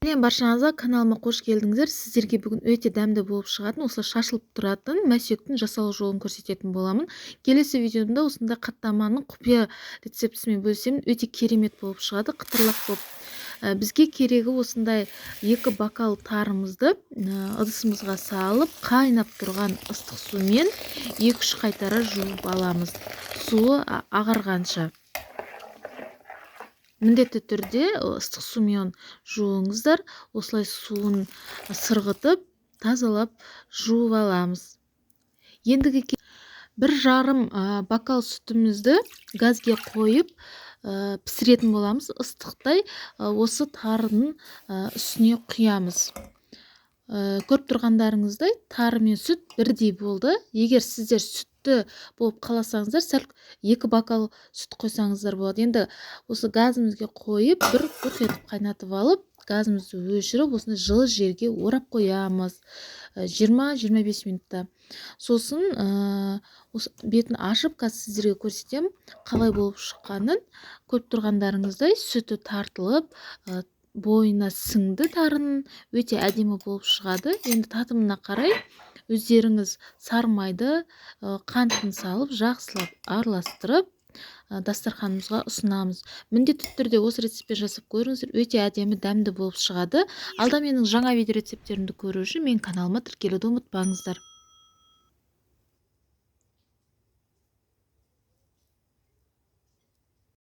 Сәлем баршаңызға, каналыма қош келдіңіздер. Сіздерге бүгін өте дәмді болып шығатын, осылай шашылып тұратын мәсүйектің жасалу жолын көрсететін боламын. Келесі видеомда осындай қаттаманың құпия рецептісімен бөлісемін. Өте керемет болып шығады, қытырлақ болып. Бізге керегі осындай 2 бокал тарымызды ыдысымызға салып, қайнап тұрған ыстық сумен 2-3 қайтара жуып аламыз. Суы ағарғанша. Міндетті түрде ыстық сумен жуыңыздар. Осылай суын сырғытып, тазалап жуып аламыз. Ендігі 1,5 бокал сүтімізді газге қойып пісіретін боламыз. Ыстықтай осы тарының үстіне құямыз. Көріп тұрғандарыңыздай, тары мен сүт бірдей болды. Егер сіздер сүтті болып қаласаңыздар, сәл 2 бокал сүт қойсаңыздар болады. Енді осы газымызға қойып, бір бұрқ етіп қайнатып алып, газымызды өшіріп, осыны жылы жерге орап қоямыз. 20-25 минутта. Сосын бетін ашып, қазір сіздерге көрсетемін, қалай болып шыққанын. Көріп тұрғандарыңыздай, сүті тартылып, бойына сіңді тарының, өте әдемі болып шығады. Енді татымына қарай өздеріңіз сары майды, қантын салып, жақсылап араластырып, дастарханымызға ұсынамыз. Міндетті түрде осы рецептпен жасап көріңіздер, өте әдемі дәмді болып шығады. Алда менің жаңа видео рецепттерімді көру үшін менің каналыма тіркелуді ұмытпаңыздар.